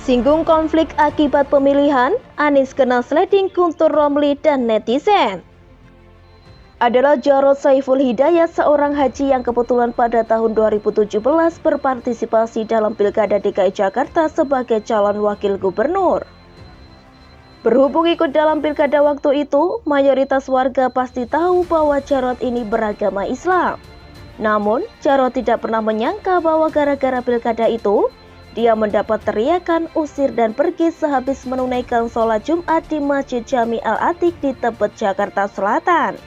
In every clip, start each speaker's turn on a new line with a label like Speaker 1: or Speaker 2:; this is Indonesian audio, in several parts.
Speaker 1: Singgung konflik akibat pemilihan, Anies kena sledding Guntur Romli dan netizen. Adalah Jarod Saiful Hidayat, seorang haji yang kebetulan pada tahun 2017 berpartisipasi dalam Pilkada DKI Jakarta sebagai calon wakil gubernur. Berhubung ikut dalam pilkada waktu itu, mayoritas warga pasti tahu bahwa Jarod ini beragama Islam. Namun, Jarod tidak pernah menyangka bahwa gara-gara pilkada itu, dia mendapat teriakan usir dan pergi sehabis menunaikan sholat Jumat di Masjid Jami Al-Atiq di Tebet, Jakarta Selatan.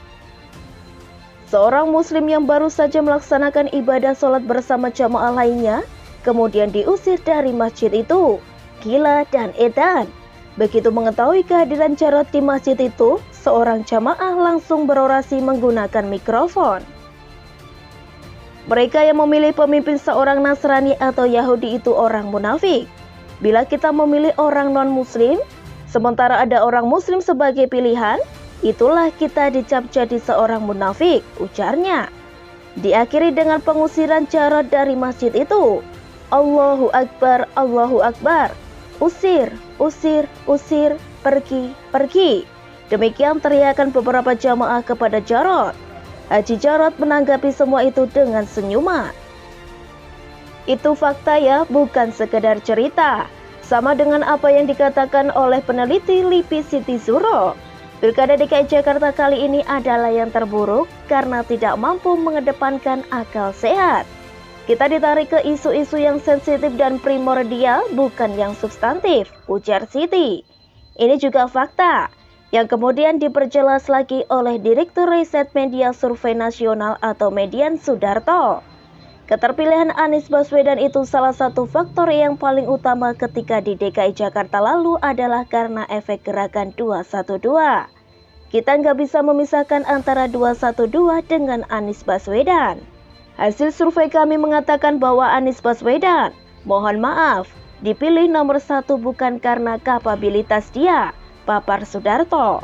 Speaker 1: Seorang muslim yang baru saja melaksanakan ibadah sholat bersama jamaah lainnya, kemudian diusir dari masjid itu. Gila dan edan. Begitu mengetahui kehadiran Jarod di masjid itu, seorang jamaah langsung berorasi menggunakan mikrofon. Mereka yang memilih pemimpin seorang Nasrani atau Yahudi itu orang munafik. Bila kita memilih orang non-muslim, sementara ada orang muslim sebagai pilihan, itulah kita dicap jadi seorang munafik, ujarnya. Diakhiri dengan pengusiran Jarod dari masjid itu. Allahu Akbar, Allahu Akbar. Usir, usir, usir, pergi, pergi. Demikian teriakan beberapa jamaah kepada Jarod. Haji Jarod menanggapi semua itu dengan senyuman. Itu fakta ya, bukan sekedar cerita. Sama dengan apa yang dikatakan oleh peneliti LIPI Siti Zuro. Pilkada DKI Jakarta kali ini adalah yang terburuk karena tidak mampu mengedepankan akal sehat. Kita ditarik ke isu-isu yang sensitif dan primordial, bukan yang substantif, ujar Siti. Ini juga fakta, yang kemudian diperjelas lagi oleh Direktur Riset Media Survei Nasional atau Median Sudarto. Keterpilihan Anies Baswedan itu salah satu faktor yang paling utama ketika di DKI Jakarta lalu adalah karena efek gerakan 212. Kita nggak bisa memisahkan antara 212 dengan Anies Baswedan. Hasil survei kami mengatakan bahwa Anies Baswedan, mohon maaf, dipilih nomor 1 bukan karena kapabilitas dia, papar Sudarto.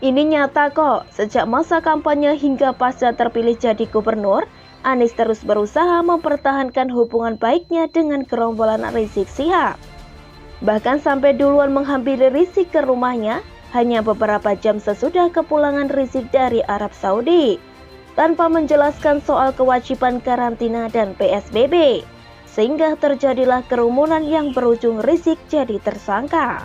Speaker 1: Ini nyata kok, sejak masa kampanye hingga pasca terpilih jadi gubernur, Anies terus berusaha mempertahankan hubungan baiknya dengan gerombolan Rizik Syihab. Bahkan sampai duluan menghampiri Rizik ke rumahnya, hanya beberapa jam sesudah kepulangan Rizik dari Arab Saudi, tanpa menjelaskan soal kewajiban karantina dan PSBB, sehingga terjadilah kerumunan yang berujung Rizik jadi tersangka.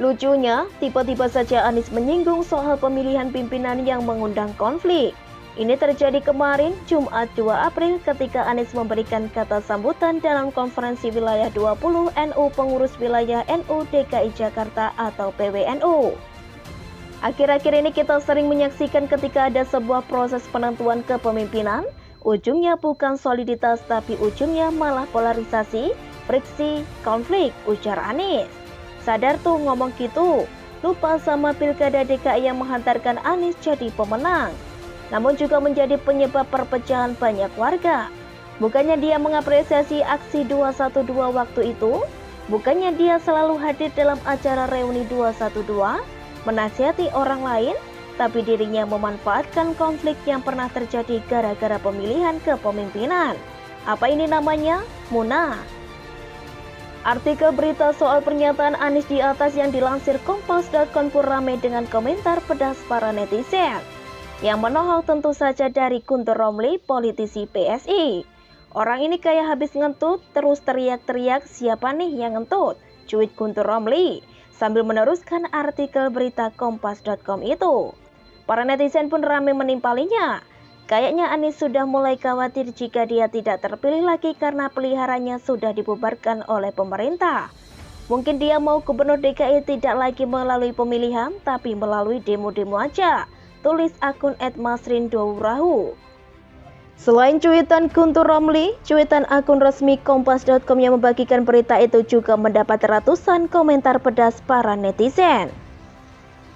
Speaker 1: Lucunya, tiba-tiba saja Anies menyinggung soal pemilihan pimpinan yang mengundang konflik. Ini terjadi kemarin, Jumat 2 April, ketika Anies memberikan kata sambutan dalam konferensi wilayah 20 NU Pengurus Wilayah NU DKI Jakarta atau PWNU. Akhir-akhir ini kita sering menyaksikan ketika ada sebuah proses penentuan kepemimpinan, ujungnya bukan soliditas tapi ujungnya malah polarisasi, friksi, konflik, ujar Anies. Sadar tuh ngomong gitu, lupa sama pilkada DKI yang menghantarkan Anies jadi pemenang, namun juga menjadi penyebab perpecahan banyak warga. Bukannya dia mengapresiasi aksi 212 waktu itu, bukannya dia selalu hadir dalam acara reuni 212, menasihati orang lain, tapi dirinya memanfaatkan konflik yang pernah terjadi gara-gara pemilihan kepemimpinan. Apa ini namanya? Munah. Artikel berita soal pernyataan Anies di atas yang dilansir Kompas.com pun ramai dengan komentar pedas para netizen. Yang menohok tentu saja dari Guntur Romli, politisi PSI. Orang ini kayak habis ngentut, terus teriak-teriak, siapa nih yang ngentut? Cuit Guntur Romli, sambil meneruskan artikel berita Kompas.com itu. Para netizen pun ramai menimpalinya. Kayaknya Anies sudah mulai khawatir jika dia tidak terpilih lagi karena peliharanya sudah dibubarkan oleh pemerintah. Mungkin dia mau gubernur DKI tidak lagi melalui pemilihan, tapi melalui demo-demo aja. Tulis akun @masrindourahu. Selain cuitan Guntur Romli, cuitan akun resmi Kompas.com yang membagikan berita itu juga mendapat ratusan komentar pedas para netizen.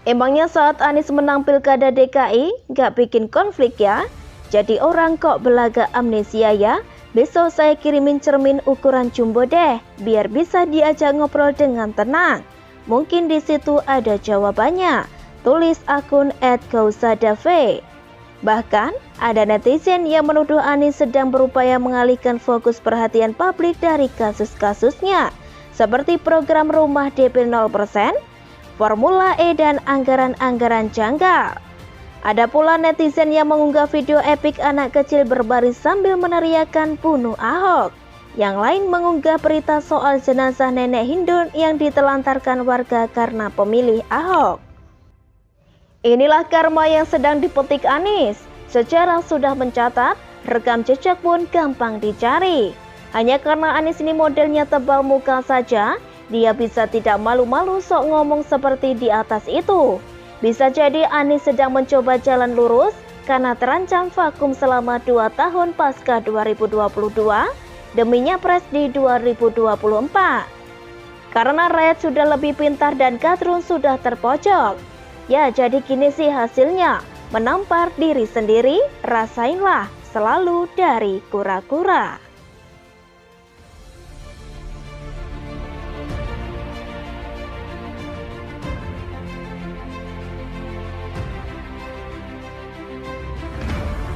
Speaker 1: Emangnya saat Anies menang pilkada DKI, gak bikin konflik ya? Jadi orang kok belaga amnesia ya? Besok saya kirimin cermin ukuran jumbo deh, biar bisa diajak ngobrol dengan tenang. Mungkin di situ ada jawabannya. Tulis akun @gausadave. Bahkan, ada netizen yang menuduh Anies sedang berupaya mengalihkan fokus perhatian publik dari kasus-kasusnya, seperti program rumah DP 0%, Formula E, dan anggaran-anggaran janggal. Ada pula netizen yang mengunggah video epik anak kecil berbaris sambil meneriakkan bunuh Ahok. Yang lain mengunggah berita soal jenazah nenek Hindun yang ditelantarkan warga karena pemilih Ahok. Inilah karma yang sedang dipetik Anies. Sejarah sudah mencatat, rekam jejak pun gampang dicari. Hanya karena Anies ini modelnya tebal muka saja, dia bisa tidak malu-malu sok ngomong seperti di atas itu. Bisa jadi Anies sedang mencoba jalan lurus karena terancam vakum selama 2 tahun pasca 2022 demi nyapres di 2024. Karena rakyat sudah lebih pintar dan kadrun sudah terpojok. Ya, jadi gini sih hasilnya, menampar diri sendiri, rasainlah selalu dari kura-kura.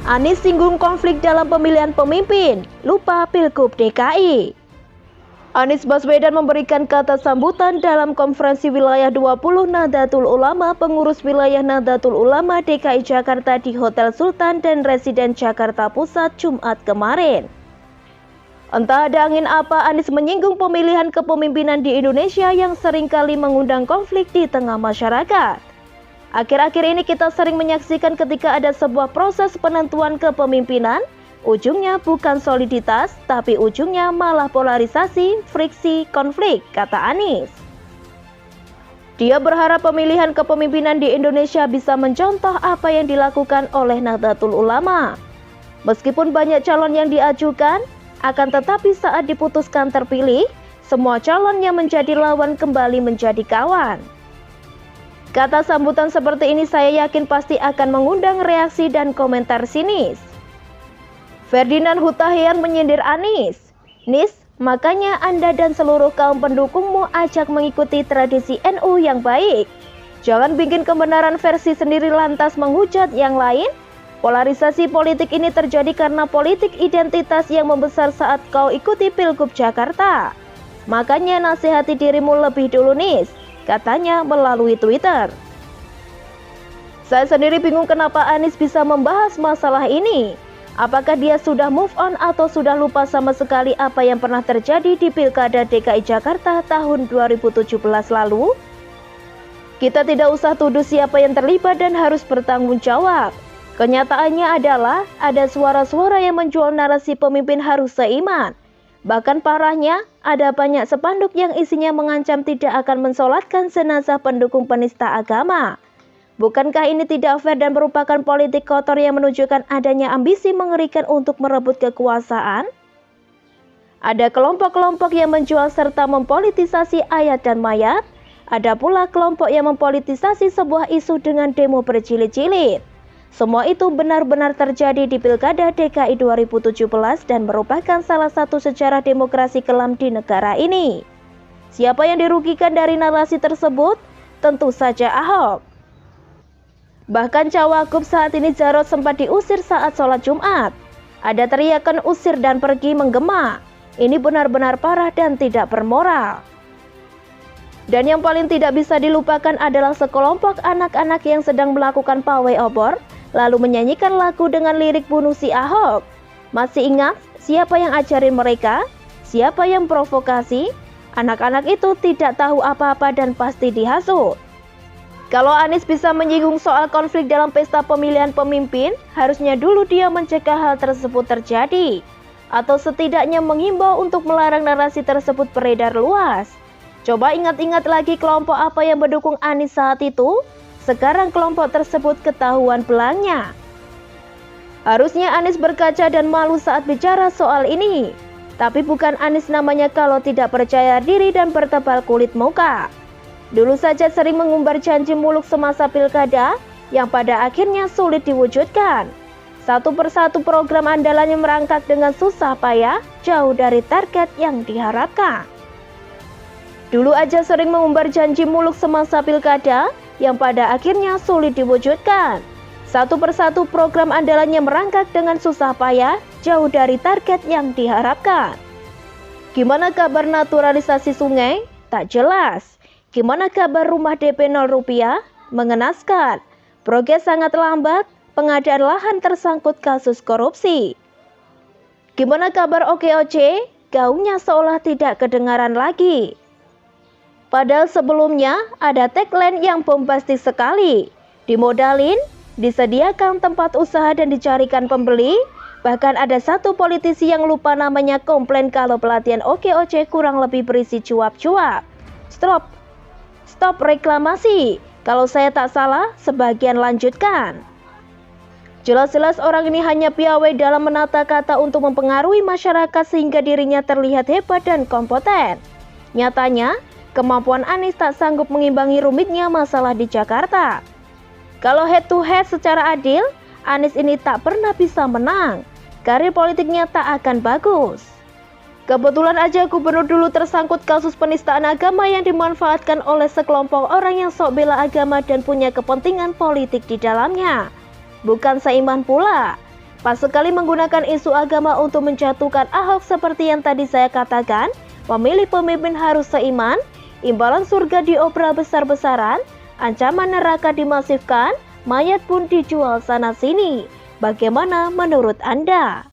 Speaker 1: Anies singgung konflik dalam pemilihan pemimpin, lupa Pilgub DKI. Anies Baswedan memberikan kata sambutan dalam konferensi wilayah 20 Nahdlatul Ulama pengurus wilayah Nahdlatul Ulama DKI Jakarta di Hotel Sultan dan Residen Jakarta Pusat Jumat kemarin. Entah ada angin apa, Anies menyinggung pemilihan kepemimpinan di Indonesia yang seringkali mengundang konflik di tengah masyarakat. Akhir-akhir ini kita sering menyaksikan ketika ada sebuah proses penentuan kepemimpinan, ujungnya bukan soliditas, tapi ujungnya malah polarisasi, friksi, konflik, kata Anies. Dia berharap pemilihan kepemimpinan di Indonesia bisa mencontoh apa yang dilakukan oleh Nahdlatul Ulama. Meskipun banyak calon yang diajukan, akan tetapi saat diputuskan terpilih, semua calon yang menjadi lawan kembali menjadi kawan. Kata sambutan seperti ini saya yakin pasti akan mengundang reaksi dan komentar sinis. Ferdinand Hutahian menyindir Anies. Nis, makanya Anda dan seluruh kaum pendukungmu ajak mengikuti tradisi NU yang baik. Jangan bikin kebenaran versi sendiri lantas menghujat yang lain. Polarisasi politik ini terjadi karena politik identitas yang membesar saat kau ikuti Pilgub Jakarta. Makanya nasihati dirimu lebih dulu, Nis, katanya melalui Twitter. Saya sendiri bingung kenapa Anies bisa membahas masalah ini. Apakah dia sudah move on atau sudah lupa sama sekali apa yang pernah terjadi di Pilkada DKI Jakarta tahun 2017 lalu? Kita tidak usah tuduh siapa yang terlibat dan harus bertanggung jawab. Kenyataannya adalah ada suara-suara yang menjual narasi pemimpin harus seiman. Bahkan parahnya, ada banyak spanduk yang isinya mengancam tidak akan mensolatkan jenazah pendukung penista agama. Bukankah ini tidak fair dan merupakan politik kotor yang menunjukkan adanya ambisi mengerikan untuk merebut kekuasaan? Ada kelompok-kelompok yang menjual serta mempolitisasi ayat dan mayat. Ada pula kelompok yang mempolitisasi sebuah isu dengan demo berjilid-jilid. Semua itu benar-benar terjadi di Pilkada DKI 2017 dan merupakan salah satu sejarah demokrasi kelam di negara ini. Siapa yang dirugikan dari narasi tersebut? Tentu saja Ahok. Bahkan Cawagup saat ini Jarod sempat diusir saat sholat Jumat. Ada teriakan usir dan pergi menggema. Ini benar-benar parah dan tidak bermoral. Dan yang paling tidak bisa dilupakan adalah sekelompok anak-anak yang sedang melakukan pawai obor, lalu menyanyikan lagu dengan lirik bunuh si Ahok. Masih ingat siapa yang ajarin mereka? Siapa yang provokasi? Anak-anak itu tidak tahu apa-apa dan pasti dihasut. Kalau Anies bisa menyinggung soal konflik dalam pesta pemilihan pemimpin, harusnya dulu dia mencegah hal tersebut terjadi. Atau setidaknya menghimbau untuk melarang narasi tersebut beredar luas. Coba ingat-ingat lagi kelompok apa yang mendukung Anies saat itu. Sekarang kelompok tersebut ketahuan belangnya. Harusnya Anies berkaca dan malu saat bicara soal ini. Tapi bukan Anies namanya kalau tidak percaya diri dan bertebal kulit muka. Dulu saja sering mengumbar janji muluk semasa pilkada yang pada akhirnya sulit diwujudkan. Satu persatu program andalannya merangkak dengan susah payah, jauh dari target yang diharapkan. Dulu aja sering mengumbar janji muluk semasa pilkada yang pada akhirnya sulit diwujudkan. Satu persatu program andalannya merangkak dengan susah payah, jauh dari target yang diharapkan. Gimana kabar naturalisasi sungai? Tak jelas. Gimana kabar rumah DP 0 rupiah? Mengenaskan. Progres sangat lambat, pengadaan lahan tersangkut kasus korupsi. Gimana kabar OKOC? Gaungnya seolah tidak kedengaran lagi. Padahal sebelumnya ada tagline yang bombastis sekali. Dimodalin, disediakan tempat usaha dan dicarikan pembeli. Bahkan ada satu politisi yang lupa namanya komplain kalau pelatihan OKOC kurang lebih berisi cuap-cuap. Stop reklamasi. Kalau saya tak salah, sebagian lanjutkan. Jelas-jelas orang ini hanya piawai dalam menata kata untuk mempengaruhi masyarakat sehingga dirinya terlihat hebat dan kompeten. Nyatanya, kemampuan Anies tak sanggup mengimbangi rumitnya masalah di Jakarta. Kalau head to head secara adil, Anies ini tak pernah bisa menang. Karir politiknya tak akan bagus. Kebetulan aja gubernur dulu tersangkut kasus penistaan agama yang dimanfaatkan oleh sekelompok orang yang sok bela agama dan punya kepentingan politik di dalamnya. Bukan seiman pula. Pas sekali menggunakan isu agama untuk menjatuhkan Ahok seperti yang tadi saya katakan, memilih pemimpin harus seiman, imbalan surga diobral besar-besaran, ancaman neraka dimasifkan, mayat pun dijual sana-sini. Bagaimana menurut Anda?